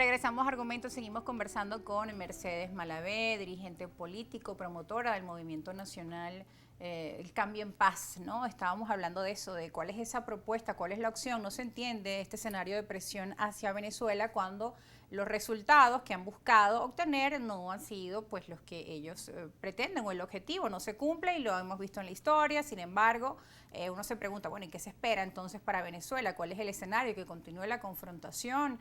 Regresamos a Argumentos, seguimos conversando con Mercedes Malavé, dirigente político, promotora del Movimiento Nacional El Cambio en Paz, ¿no? Estábamos hablando de eso, de cuál es esa propuesta, cuál es la opción. No se entiende este escenario de presión hacia Venezuela cuando los resultados que han buscado obtener no han sido pues los que ellos pretenden, o el objetivo no se cumple, y lo hemos visto en la historia. Sin embargo, uno se pregunta, bueno, ¿y qué se espera entonces para Venezuela? ¿Cuál es el escenario? Que continúe la confrontación,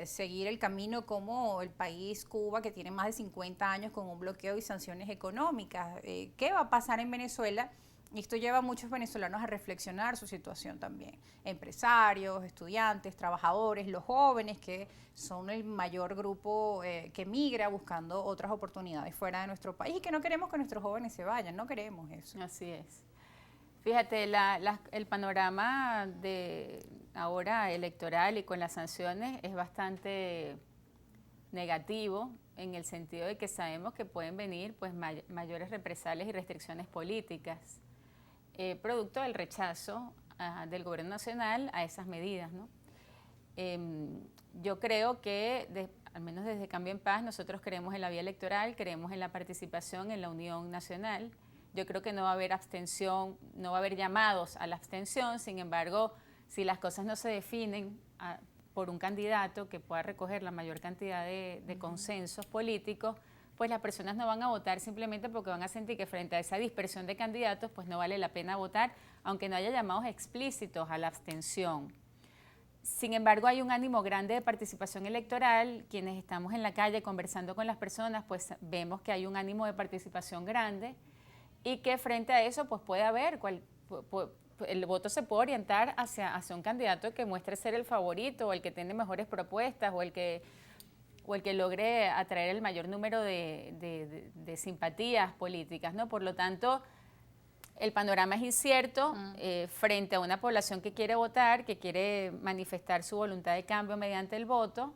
seguir el camino como el país Cuba, que tiene más de 50 años con un bloqueo y sanciones económicas. ¿Qué va a pasar en Venezuela? Y esto lleva a muchos venezolanos a reflexionar su situación también. Empresarios, estudiantes, trabajadores, los jóvenes, que son el mayor grupo que migra buscando otras oportunidades fuera de nuestro país, y que no queremos que nuestros jóvenes se vayan, no queremos eso. Así es. Fíjate, el panorama de ahora electoral y con las sanciones es bastante negativo, en el sentido de que sabemos que pueden venir pues mayores represalias y restricciones políticas, producto del rechazo del gobierno nacional a esas medidas, ¿no? Yo creo que, al menos desde Cambio en Paz, nosotros creemos en la vía electoral, creemos en la participación, en la unión nacional. Yo creo que no va a haber abstención, no va a haber llamados a la abstención. Sin embargo, si las cosas no se definen por un candidato que pueda recoger la mayor cantidad de consensos políticos, pues las personas no van a votar simplemente porque van a sentir que frente a esa dispersión de candidatos, pues no vale la pena votar, aunque no haya llamados explícitos a la abstención. Sin embargo, hay un ánimo grande de participación electoral. Quienes estamos en la calle conversando con las personas, pues vemos que hay un ánimo de participación grande, y que frente a eso pues puede haber, el voto se puede orientar hacia un candidato que muestre ser el favorito, o el que tiene mejores propuestas, o el que logre atraer el mayor número de simpatías políticas, ¿no? Por lo tanto, el panorama es incierto frente a una población que quiere votar, que quiere manifestar su voluntad de cambio mediante el voto,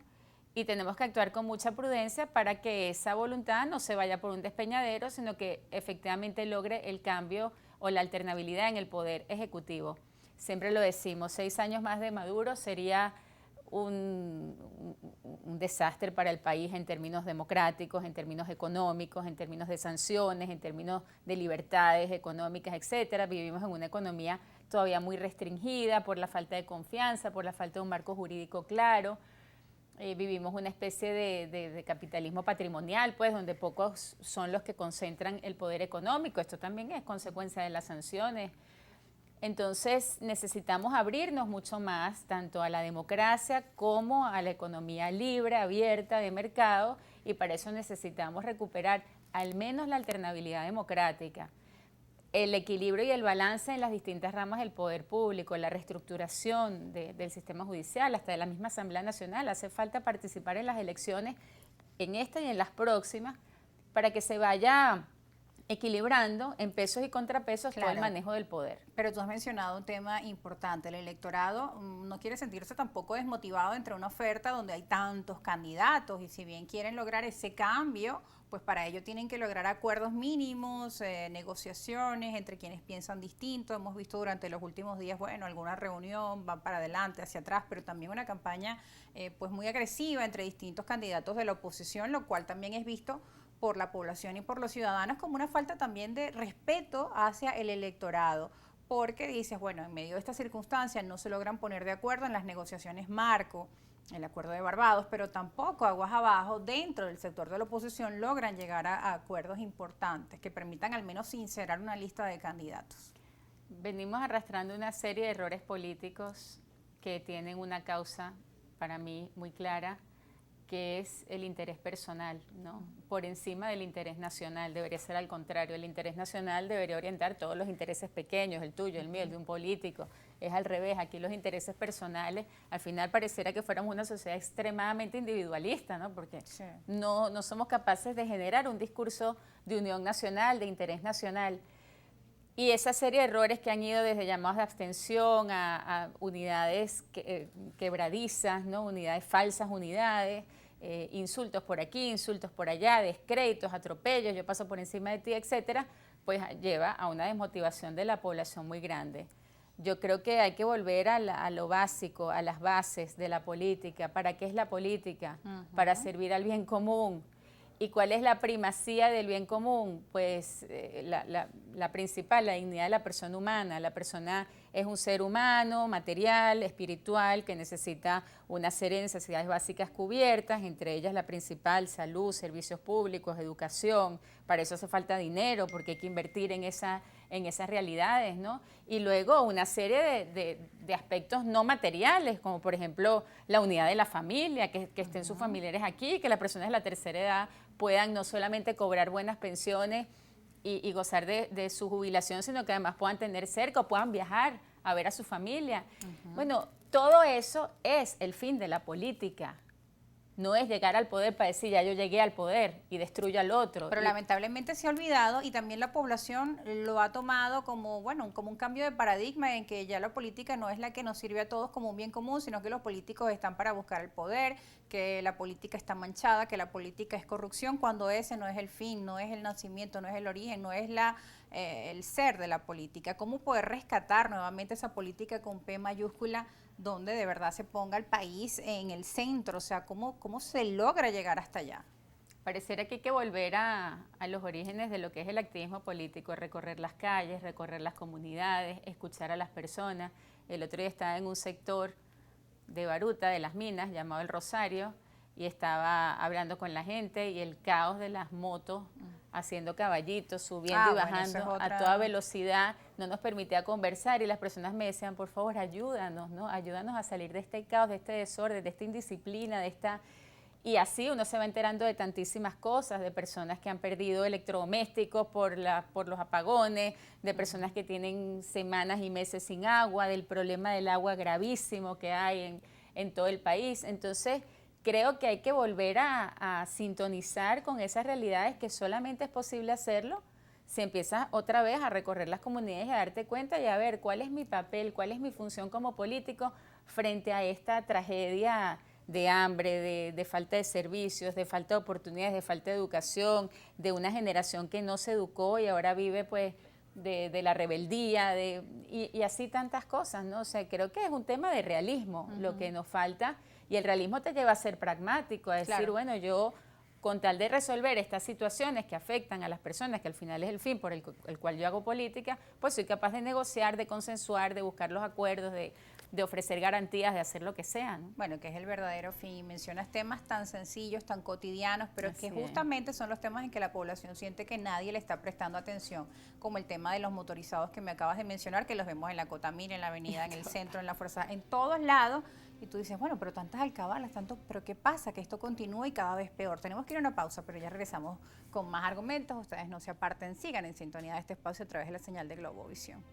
y tenemos que actuar con mucha prudencia para que esa voluntad no se vaya por un despeñadero, sino que efectivamente logre el cambio o la alternabilidad en el poder ejecutivo. Siempre lo decimos, 6 años más de Maduro sería un desastre para el país en términos democráticos, en términos económicos, en términos de sanciones, en términos de libertades económicas, etcétera. Vivimos en una economía todavía muy restringida por la falta de confianza, por la falta de un marco jurídico claro. Vivimos una especie de capitalismo patrimonial, pues, donde pocos son los que concentran el poder económico. Esto también es consecuencia de las sanciones. Entonces necesitamos abrirnos mucho más, tanto a la democracia como a la economía libre, abierta, de mercado, y para eso necesitamos recuperar al menos la alternabilidad democrática, el equilibrio y el balance en las distintas ramas del poder público, la reestructuración del sistema judicial, hasta de la misma Asamblea Nacional. Hace falta participar en las elecciones, en esta y en las próximas, para que se vaya equilibrando en pesos y contrapesos todo el manejo del poder. Pero tú has mencionado un tema importante. El electorado no quiere sentirse tampoco desmotivado entre una oferta donde hay tantos candidatos, y si bien quieren lograr ese cambio, pues para ello tienen que lograr acuerdos mínimos, negociaciones entre quienes piensan distinto. Hemos visto durante los últimos días, bueno, alguna reunión, van para adelante, hacia atrás, pero también una campaña pues muy agresiva entre distintos candidatos de la oposición, lo cual también es visto por la población y por los ciudadanos como una falta también de respeto hacia el electorado, porque dices, bueno, en medio de estas circunstancias no se logran poner de acuerdo en las negociaciones marco, el acuerdo de Barbados, pero tampoco aguas abajo dentro del sector de la oposición logran llegar a acuerdos importantes que permitan al menos sincerar una lista de candidatos. Venimos arrastrando una serie de errores políticos que tienen una causa para mí muy clara, que es el interés personal, ¿no? Por encima del interés nacional. Debería ser al contrario. El interés nacional debería orientar todos los intereses pequeños, el tuyo, el mío, el de un político. Es al revés. Aquí los intereses personales, al final pareciera que fuéramos una sociedad extremadamente individualista, ¿no? Porque no somos capaces de generar un discurso de unión nacional, de interés nacional. Y esa serie de errores que han ido desde llamados de abstención a unidades quebradizas, ¿no? Unidades, falsas unidades, insultos por aquí, insultos por allá, descréditos, atropellos, yo paso por encima de ti, etcétera, pues lleva a una desmotivación de la población muy grande. Yo creo que hay que volver a lo básico, a las bases de la política. ¿Para qué es la política? Para servir al bien común. ¿Y cuál es la primacía del bien común? Pues la principal, la dignidad de la persona humana. La persona es un ser humano, material, espiritual, que necesita una serie de necesidades básicas cubiertas, entre ellas la principal, salud, servicios públicos, educación. Para eso hace falta dinero, porque hay que invertir en esas realidades, ¿no? Y luego una serie de aspectos no materiales, como por ejemplo la unidad de la familia, que estén sus familiares aquí, que las personas de la tercera edad puedan no solamente cobrar buenas pensiones y gozar de su jubilación, sino que además puedan tener cerca o puedan viajar a ver a su familia. Bueno, todo eso es el fin de la política. No es llegar al poder para decir, ya yo llegué al poder y destruyo al otro. Pero lamentablemente se ha olvidado y también la población lo ha tomado como, bueno, como un cambio de paradigma en que ya la política no es la que nos sirve a todos como un bien común, sino que los políticos están para buscar el poder, que la política está manchada, que la política es corrupción, cuando ese no es el fin, no es el nacimiento, no es el origen, no es el ser de la política. ¿Cómo poder rescatar nuevamente esa política con P mayúscula, donde de verdad se ponga el país en el centro? O sea, ¿cómo se logra llegar hasta allá? Pareciera que hay que volver a los orígenes de lo que es el activismo político, recorrer las calles, recorrer las comunidades, escuchar a las personas. El otro día estaba en un sector de Baruta, de las minas, llamado El Rosario, y estaba hablando con la gente y el caos de las motos haciendo caballitos, subiendo y bajando a toda velocidad, no nos permitía conversar y las personas me decían, por favor, ayúdanos, ¿no? Ayúdanos a salir de este caos, de este desorden, de esta indisciplina, de esta... Y así uno se va enterando de tantísimas cosas, de personas que han perdido electrodomésticos por los apagones, de personas que tienen semanas y meses sin agua, del problema del agua gravísimo que hay en todo el país. Entonces, creo que hay que volver a sintonizar con esas realidades, que solamente es posible hacerlo si empiezas otra vez a recorrer las comunidades y a darte cuenta y a ver cuál es mi papel, cuál es mi función como político frente a esta tragedia de hambre, de falta de servicios, de falta de oportunidades, de falta de educación, de una generación que no se educó y ahora vive pues de la rebeldía, y así tantas cosas, ¿no? O sea, creo que es un tema de realismo lo que nos falta, y el realismo te lleva a ser pragmático, a decir, bueno, yo con tal de resolver estas situaciones que afectan a las personas, que al final es el fin por el cual yo hago política, pues soy capaz de negociar, de consensuar, de buscar los acuerdos, de ofrecer garantías, de hacer lo que sea, ¿no? Bueno, que es el verdadero fin. Mencionas temas tan sencillos, tan cotidianos, pero así que justamente son los temas en que la población siente que nadie le está prestando atención, como el tema de los motorizados que me acabas de mencionar, que los vemos en la Cotamina, en la avenida, en el centro, en la Fuerza, en todos lados, y tú dices, bueno, pero tantas alcabalas, pero ¿qué pasa? Que esto continúa y cada vez peor. Tenemos que ir a una pausa, pero ya regresamos con más argumentos. Ustedes no se aparten, sigan en sintonía de este espacio a través de la señal de Globovisión.